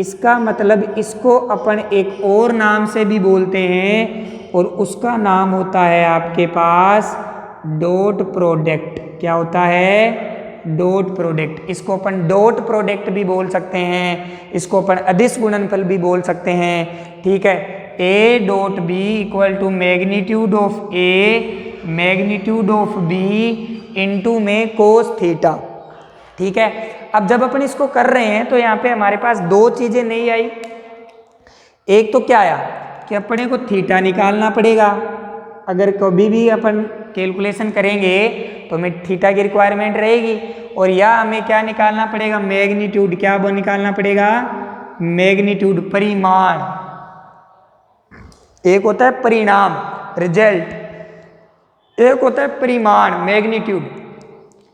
इसका मतलब इसको अपन एक और नाम से भी बोलते हैं और उसका नाम होता है आपके पास डॉट प्रोडक्ट। क्या होता है, डॉट प्रोडक्ट। इसको अपन डॉट प्रोडक्ट भी बोल सकते हैं, इसको अपन अदिश गुणनफल भी बोल सकते हैं। ठीक है, A dot B equal to magnitude of A, magnitude of B into में कोस थीटा। ठीक है, अब जब अपन इसको कर रहे हैं तो यहाँ पे हमारे पास दो चीजें नहीं आई। एक तो क्या आया कि अपने को थीटा निकालना पड़ेगा। अगर कभी भी अपन कैलकुलेशन करेंगे तो हमें थीटा की रिक्वायरमेंट रहेगी, और या हमें क्या निकालना पड़ेगा, मैग्नीट्यूड। क्या वो निकालना पड़ेगा, मैग्नीट्यूड, परिमाण। एक होता है परिणाम, रिजल्ट, एक होता है परिमाण, मैग्नीट्यूड।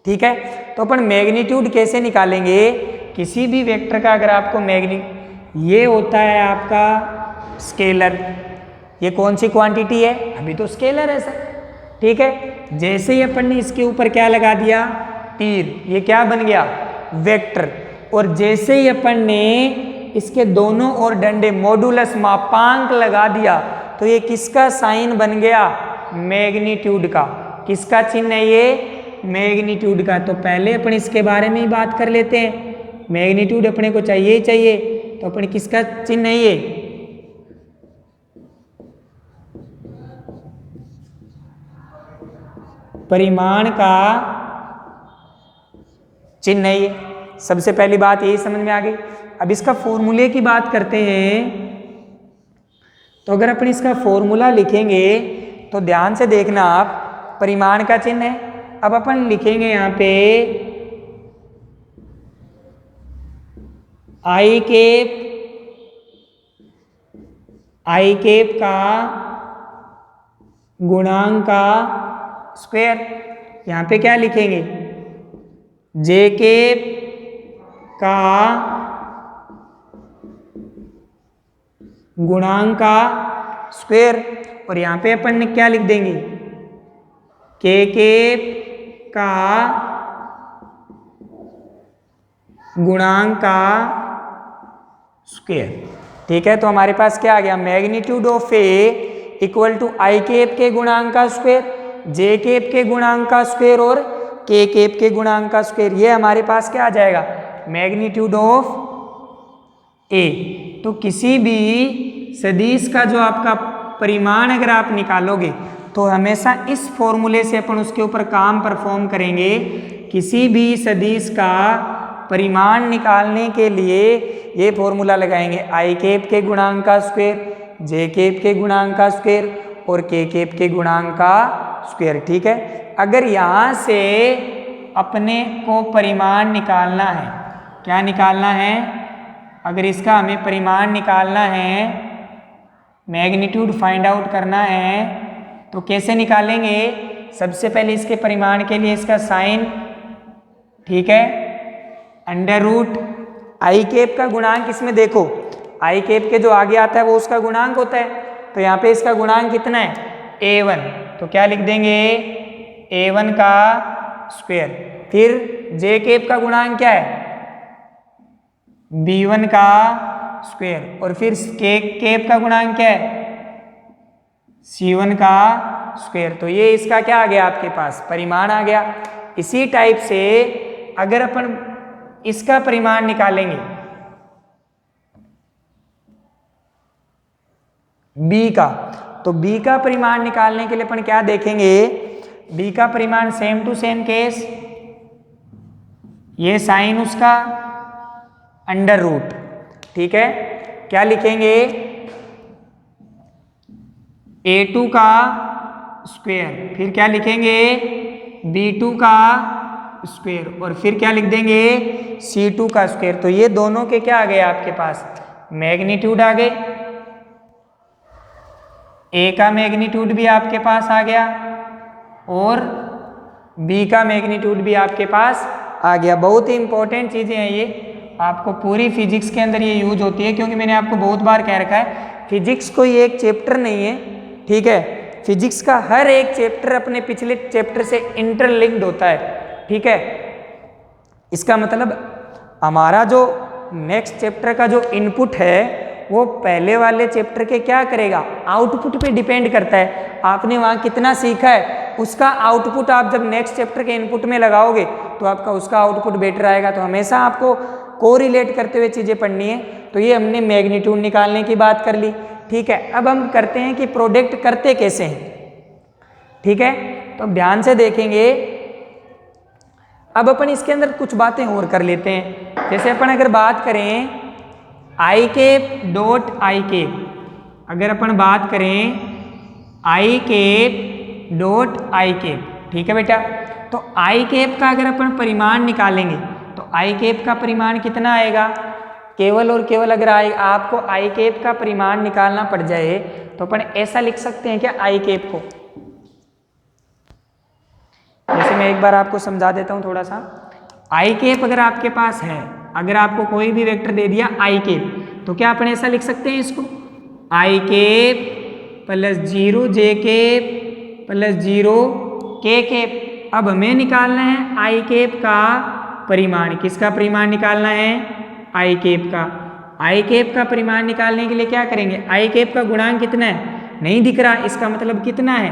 ठीक है, तो अपन मैग्नीट्यूड कैसे निकालेंगे? किसी भी वेक्टर का अगर आपको ये होता है आपका स्केलर, ये कौन सी क्वांटिटी है? अभी तो स्केलर है सर। ठीक है, जैसे ही अपन ने इसके ऊपर क्या लगा दिया? तीर, ये क्या बन गया? वेक्टर। और जैसे ही अपन ने इसके दोनों ओर डंडे, मॉडुलस, मापांक लगा दिया, तो ये किसका साइन बन गया? मैग्नीट्यूड का। किसका चिन्ह है ये? मैग्नीट्यूड का। तो पहले अपन इसके बारे में ही बात कर लेते हैं। मैग्नीट्यूड अपने को चाहिए ही चाहिए, तो अपन किसका चिन्ह है ये? परिमाण का चिन्ह है ये। सबसे पहली बात यही समझ में आ गई। अब इसका फॉर्मूले की बात करते हैं। तो अगर अपन इसका फॉर्मूला लिखेंगे तो ध्यान से देखना आप, परिमाण का चिन्ह है। अब अपन लिखेंगे यहाँ पे आई कैप का गुणांक का स्क्वायर। यहाँ पे क्या लिखेंगे? जे कैप का गुणांक का स्क्वायर। और यहाँ पे अपन ने क्या लिख देंगे? के कैप का गुणांक का स्क्वायर। ठीक है, तो हमारे पास क्या आ गया? Magnitude of A equal to I cap के गुणांक का स्क्वायर, जे कैप के गुणांक का स्क्वायर और के कैप के गुणांक का स्क्वायर। ये हमारे पास क्या आ जाएगा? मैग्नीट्यूड ऑफ ए। तो किसी भी सदिश का जो आपका परिमाण अगर आप निकालोगे तो हमेशा इस फॉर्मूले से अपन उसके ऊपर काम परफॉर्म करेंगे। किसी भी सदिश का परिमाण निकालने के लिए ये फॉर्मूला लगाएंगे, आई कैप के गुणांक का स्क्वायर, जे कैप के गुणांक का स्क्वायर और के कैप के गुणांक का स्क्वायर। ठीक है, अगर यहाँ से अपने को परिमाण निकालना है, क्या निकालना है? अगर इसका हमें परिमाण निकालना है, मैग्नीट्यूड फाइंड आउट करना है, तो कैसे निकालेंगे? सबसे पहले इसके परिमाण के लिए इसका साइन, ठीक है, अंडर रूट आई कैप का गुणांक। इसमें देखो आई कैप के जो आगे आता है वो उसका गुणांक होता है, तो यहाँ पे इसका गुणांक कितना है? a1। तो क्या लिख देंगे? a1 का स्क्वायर। फिर जे कैप का गुणांक क्या है? b1 का स्क्वायर। और फिर के कैप का गुणांक क्या है? c1 का स्क्वायर। तो ये इसका क्या आ गया आपके पास? परिमाण आ गया। इसी टाइप से अगर अपन इसका परिमाण निकालेंगे b का, तो b का परिमाण निकालने के लिए अपन क्या देखेंगे? b का परिमाण सेम टू सेम केस, ये साइन उसका अंडर रूट। ठीक है, क्या लिखेंगे? a2 का स्क्वायर, फिर क्या लिखेंगे? b2 का स्क्वायर और फिर क्या लिख देंगे? c2 का स्क्वायर। तो ये दोनों के क्या आ गए आपके पास? मैग्नीट्यूड आ गए। a का मैग्नीट्यूड भी आपके पास आ गया और b का मैग्नीट्यूड भी आपके पास आ गया। बहुत ही इंपॉर्टेंट चीज़ें हैं ये, आपको पूरी फिजिक्स के अंदर ये यूज होती है, क्योंकि मैंने आपको बहुत बार कह रखा है फिजिक्स कोई एक चैप्टर नहीं है। ठीक है, फिजिक्स का हर एक चैप्टर अपने पिछले चैप्टर से इंटरलिंक्ड होता है। ठीक है, इसका मतलब हमारा जो नेक्स्ट चैप्टर का जो इनपुट है वो पहले वाले चैप्टर के क्या करेगा? आउटपुट पे डिपेंड करता है। आपने वहाँ कितना सीखा है उसका आउटपुट आप जब नेक्स्ट चैप्टर के इनपुट में लगाओगे तो आपका उसका आउटपुट बेटर आएगा। तो हमेशा आपको कोरिलेट करते हुए चीज़ें पढ़नी है। तो ये हमने मैग्नीट्यूड निकालने की बात कर ली। ठीक है, अब हम करते हैं कि प्रोडक्ट करते कैसे हैं। ठीक है, तो ध्यान से देखेंगे। अब अपन इसके अंदर कुछ बातें और कर लेते हैं। जैसे अपन अगर बात करें आई कैप डॉट आई कैप, अगर अपन बात करें आई कैप डॉट आई कैप, ठीक है बेटा, तो आई कैप का अगर अपन परिमाण निकालेंगे तो आई कैप का परिमाण कितना आएगा? केवल और केवल अगर आपको आई कैप का परिमाण निकालना पड़ जाए तो अपन ऐसा लिख सकते हैं क्या आई कैप को, जैसे मैं एक बार आपको समझा देता हूं थोड़ा सा। आई कैप अगर आपके पास है, अगर आपको कोई भी वेक्टर दे दिया आई कैप, तो क्या अपन ऐसा लिख सकते हैं इसको, आई कैप प्लस 0 जे कैप प्लस 0 के कैप। अब हमें निकालना है आई कैप का परिमाण। किसका परिमाण निकालना है, आई कैप का। आई कैप का परिमाण निकालने के लिए क्या करेंगे, आई कैप का गुणांक कितना है, नहीं दिख रहा, इसका मतलब कितना है,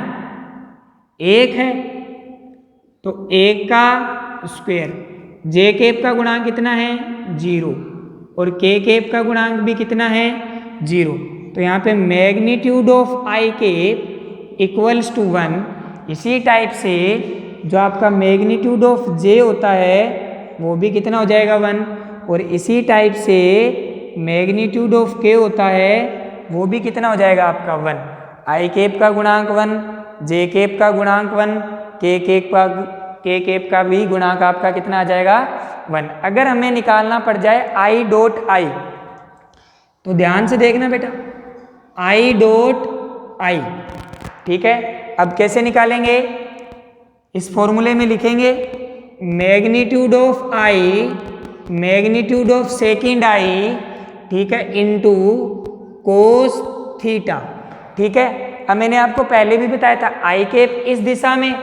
1 है, तो 1 का स्क्वायर। जे कैप का गुणांक कितना है, 0, और के कैप का गुणांक भी कितना है, 0। तो यहाँ पे magnitude of I cap equals to 1। इसी टाइप से जो आपका मैग्नीट्यूड ऑफ जे होता है वो भी कितना हो जाएगा, 1, और इसी टाइप से मैग्नीट्यूड ऑफ के होता है वो भी कितना हो जाएगा आपका, 1। आई कैप का गुणांक 1, जे कैप का गुणांक 1, के कैप का भी गुणांक आपका कितना आ जाएगा, 1। अगर हमें निकालना पड़ जाए आई डॉट आई, तो ध्यान से देखना बेटा, आई डॉट आई, ठीक है। अब कैसे निकालेंगे, इस फॉर्मूले में लिखेंगे magnitude of I, magnitude of second I, ठीक है, इनटू कोस थीटा, ठीक है। अब मैंने आपको पहले भी बताया था आई कैप इस दिशा में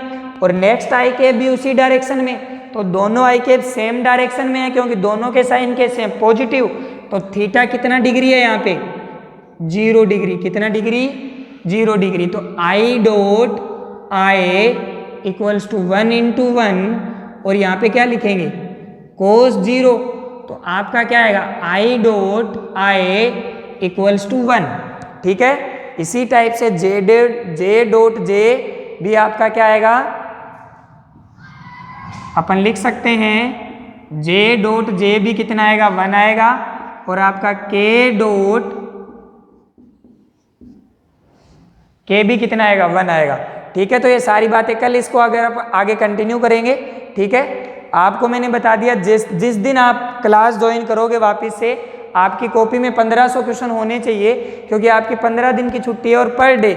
और नेक्स्ट आई कैप भी उसी डायरेक्शन में, तो दोनों आई कैप सेम डायरेक्शन में है क्योंकि दोनों के साइन के सेम पॉजिटिव। तो थीटा कितना डिग्री है यहाँ पे, 0 डिग्री। कितना डिग्री, 0 डिग्री। तो I dot I equals to 1 into 1, और यहाँ पे क्या लिखेंगे, कोस 0। तो आपका क्या आएगा, I dot I equals to 1, ठीक है। इसी टाइप से जे डॉट जे भी आपका क्या आएगा, अपन लिख सकते हैं जे डॉट जे भी कितना आएगा, 1 आएगा, और आपका के डॉट के भी कितना आएगा, 1 आएगा, ठीक है। तो ये सारी बातें कल इसको अगर आप आगे कंटिन्यू करेंगे, ठीक है। आपको मैंने बता दिया जिस दिन आप क्लास ज्वाइन करोगे वापस से, आपकी कॉपी में 1500 क्वेश्चन होने चाहिए, क्योंकि आपकी 15 दिन की छुट्टी है और पर डे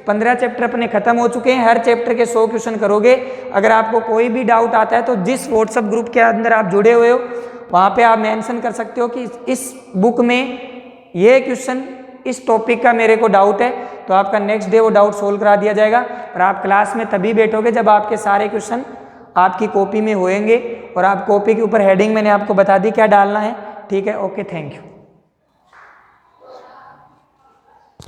15 चैप्टर अपने खत्म हो चुके हैं। हर चैप्टर के 100 क्वेश्चन करोगे। अगर आपको कोई भी डाउट आता है तो जिस व्हाट्सएप ग्रुप के अंदर आप जुड़े हुए हो वहाँ पे आप मेंशन कर सकते हो कि इस बुक में ये क्वेश्चन इस टॉपिक का मेरे को डाउट है, तो आपका नेक्स्ट डे वो डाउट सोल्व करा दिया जाएगा। और आप क्लास में तभी बैठोगे जब आपके सारे क्वेश्चन आपकी कॉपी में होंगे, और आप कॉपी के ऊपर हेडिंग मैंने आपको बता दी क्या डालना है, ठीक है। Okay, thank you.